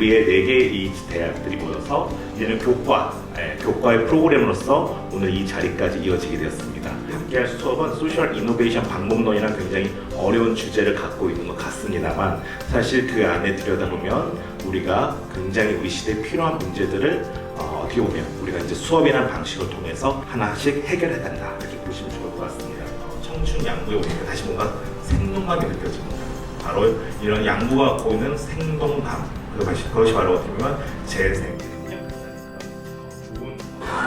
우리의 4개의 이 대학들이 모여서 이제는 교과의 프로그램으로서 오늘 이 자리까지 이어지게 되었습니다. 함께할 수업은 소셜 이노베이션 방법론이라는 굉장히 어려운 주제를 갖고 있는 것 같습니다만 사실 그 안에 들여다보면 우리가 굉장히 우리 시대에 필요한 문제들을 어떻게 보면 우리가 이제 수업이라는 방식을 통해서 하나씩 해결해 간다 이렇게 보시면 좋을 것 같습니다. 청춘 양구에 오니까 다시 뭔가 생동감이 느껴집니다. 바로 이런 양구가 갖고 있는 생동감 그것이 바로 어떻게 보면 재생.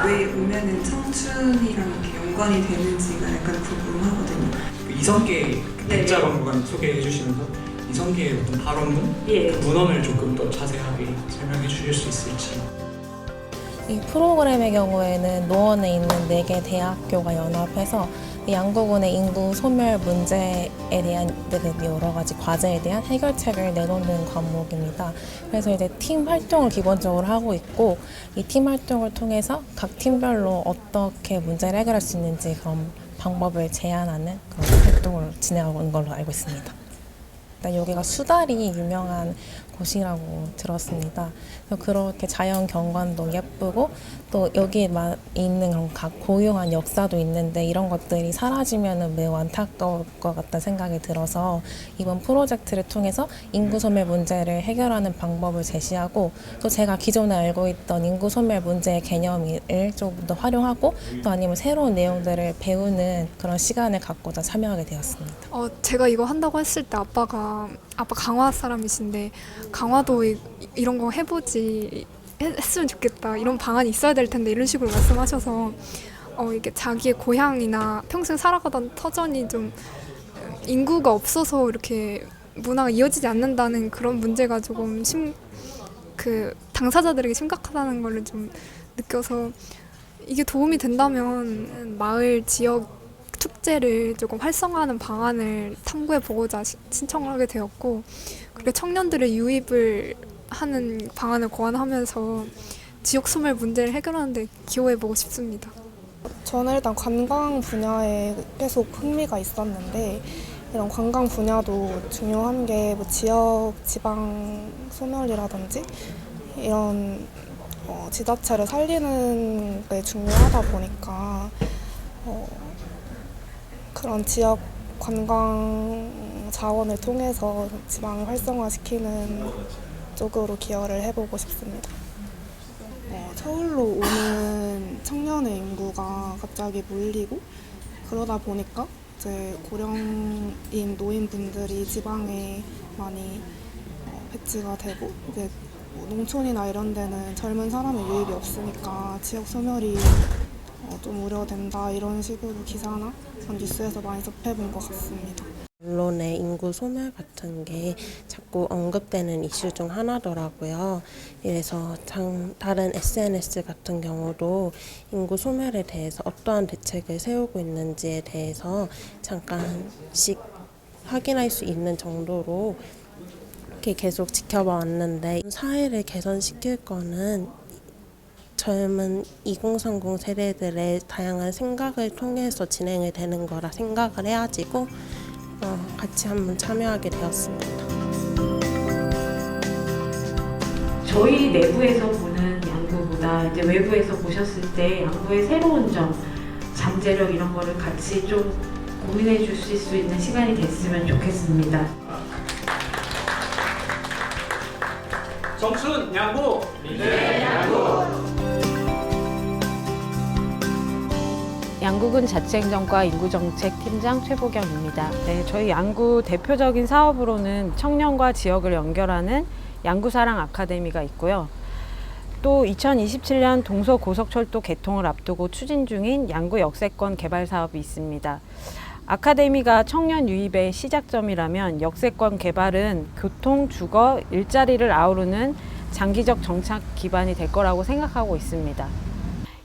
왜 오면은 청춘이랑 이렇게 연관이 되는지가 약간 궁금하거든요. 이성계 네. 백자 관관 소개해 주시면서 이성계의 어떤 발언문, 예. 그 문헌을 조금 더 자세하게 설명해 주실 수 있을지. 이 프로그램의 경우에는 노원에 있는 4개 대학교가 연합해서 양구군의 인구 소멸 문제에 대한 여러 가지 과제에 대한 해결책을 내놓는 과목입니다. 그래서 이제 팀 활동을 기본적으로 하고 있고 이 팀 활동을 통해서 각 팀별로 어떻게 문제를 해결할 수 있는지 그런 방법을 제안하는 그런 활동을 진행하고 있는 걸로 알고 있습니다. 일단 여기가 수달이 유명한 곳이라고 들었습니다. 그렇게 자연 경관도 예쁘고 또 여기에 있는 그런 각 고유한 역사도 있는데 이런 것들이 사라지면 매우 안타까울 것 같다는 생각이 들어서 이번 프로젝트를 통해서 인구 소멸 문제를 해결하는 방법을 제시하고 또 제가 기존에 알고 있던 인구 소멸 문제의 개념을 조금 더 활용하고 또 아니면 새로운 내용들을 배우는 그런 시간을 갖고자 참여하게 되었습니다. 제가 이거 한다고 했을 때 아빠 강화 사람이신데 강화도 이런 거 해보지 했으면 좋겠다, 이런 방안이 있어야 될 텐데 이런 식으로 말씀하셔서 이게 자기의 고향이나 평생 살아가던 터전이 좀 인구가 없어서 이렇게 문화가 이어지지 않는다는 그런 문제가 조금 당사자들에게 심각하다는 걸 좀 느껴서 이게 도움이 된다면 마을 지역 축제를 조금 활성화하는 방안을 탐구해보고자 신청을 하게 되었고, 그리고 청년들의 유입을 하는 방안을 고안하면서 지역 소멸 문제를 해결하는 데 기여해보고 싶습니다. 저는 일단 관광 분야에 계속 흥미가 있었는데 이런 관광 분야도 중요한 게 뭐 지역 지방 소멸이라든지 이런 지자체를 살리는 게 중요하다 보니까 그런 지역 관광 자원을 통해서 지방을 활성화시키는 쪽으로 기여를 해보고 싶습니다. 서울로 오는 청년의 인구가 갑자기 몰리고 그러다 보니까 이제 고령인 노인분들이 지방에 많이 배치가 되고 이제 농촌이나 이런 데는 젊은 사람의 유입이 없으니까 지역 소멸이 좀 우려된다 이런 식으로 기사나 뉴스에서 많이 접해본 것 같습니다. 언론의 인구 소멸 같은 게 자꾸 언급되는 이슈 중 하나더라고요. 그래서 다른 SNS 같은 경우도 인구 소멸에 대해서 어떠한 대책을 세우고 있는지에 대해서 잠깐씩 확인할 수 있는 정도로 이렇게 계속 지켜봐 왔는데 사회를 개선시킬 거는 젊은 2030 세대들의 다양한 생각을 통해서 진행이 되는 거라 생각을 해가지고 같이 한번 참여하게 되었습니다. 저희 내부에서 보는 양구보다 이제 외부에서 보셨을 때 양구의 새로운 점, 잠재력 이런 거를 같이 좀 고민해 주실 수 있는 시간이 됐으면 좋겠습니다. 청춘 양구, 미래 양구. 양구군 자치행정과 인구정책팀장 최보경입니다. 네, 저희 양구 대표적인 사업으로는 청년과 지역을 연결하는 양구사랑 아카데미가 있고요. 또 2027년 동서고속철도 개통을 앞두고 추진 중인 양구 역세권 개발 사업이 있습니다. 아카데미가 청년 유입의 시작점이라면 역세권 개발은 교통, 주거, 일자리를 아우르는 장기적 정착 기반이 될 거라고 생각하고 있습니다.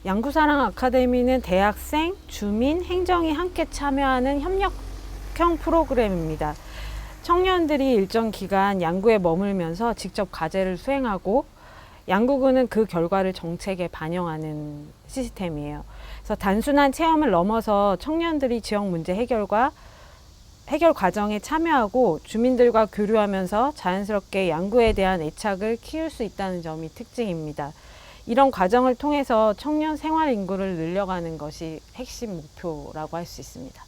양구사랑 아카데미는 대학생, 주민, 행정이 함께 참여하는 협력형 프로그램입니다. 청년들이 일정 기간 양구에 머물면서 직접 과제를 수행하고 양구군은 그 결과를 정책에 반영하는 시스템이에요. 그래서 단순한 체험을 넘어서 청년들이 지역 문제 해결과 해결 과정에 참여하고 주민들과 교류하면서 자연스럽게 양구에 대한 애착을 키울 수 있다는 점이 특징입니다. 이런 과정을 통해서 청년 생활 인구를 늘려가는 것이 핵심 목표라고 할 수 있습니다.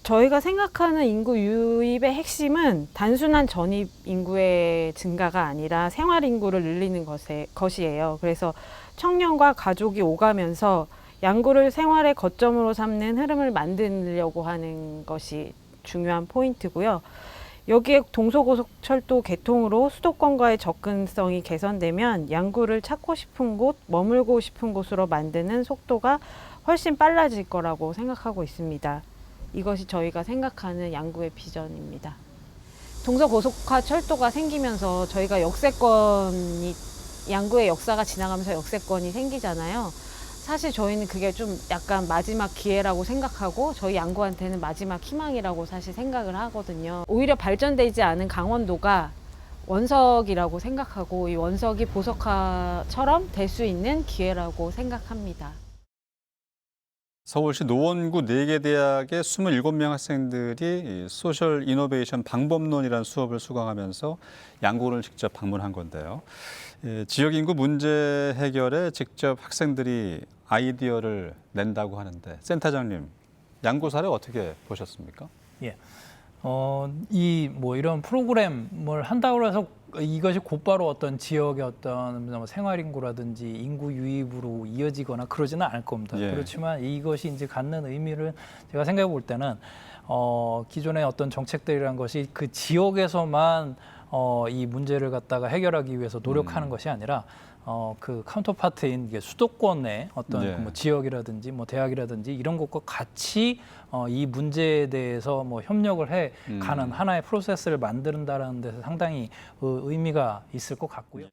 저희가 생각하는 인구 유입의 핵심은 단순한 전입 인구의 증가가 아니라 생활 인구를 늘리는 것이에요. 그래서 청년과 가족이 오가면서 양구를 생활의 거점으로 삼는 흐름을 만들려고 하는 것이 중요한 포인트고요. 여기에 동서고속철도 개통으로 수도권과의 접근성이 개선되면 양구를 찾고 싶은 곳, 머물고 싶은 곳으로 만드는 속도가 훨씬 빨라질 거라고 생각하고 있습니다. 이것이 저희가 생각하는 양구의 비전입니다. 동서고속화철도가 생기면서 저희가 양구의 역사가 지나가면서 역세권이 생기잖아요. 사실 저희는 그게 좀 약간 마지막 기회라고 생각하고 저희 양구한테는 마지막 희망이라고 사실 생각을 하거든요. 오히려 발전되지 않은 강원도가 원석이라고 생각하고 이 원석이 보석화처럼 될 수 있는 기회라고 생각합니다. 서울시 노원구 4개 대학의 27명 학생들이 소셜 이노베이션 방법론이라는 수업을 수강하면서 양구를 직접 방문한 건데요. 지역 인구 문제 해결에 직접 학생들이 아이디어를 낸다고 하는데 센터장님, 양구 사례 어떻게 보셨습니까? 예. 이런 프로그램을 한다고 해서 이것이 곧바로 어떤 지역의 어떤 생활 인구라든지 인구 유입으로 이어지거나 그러지는 않을 겁니다. 예. 그렇지만 이것이 이제 갖는 의미를 제가 생각해 볼 때는 기존의 어떤 정책들이란 것이 그 지역에서만 이 문제를 갖다가 해결하기 위해서 노력하는 것이 아니라 그 카운터파트인 수도권의 어떤 예. 뭐 지역이라든지 뭐 대학이라든지 이런 것과 같이 이 문제에 대해서 뭐 협력을 해 가는 하나의 프로세스를 만든다라는 데서 상당히 의미가 있을 것 같고요.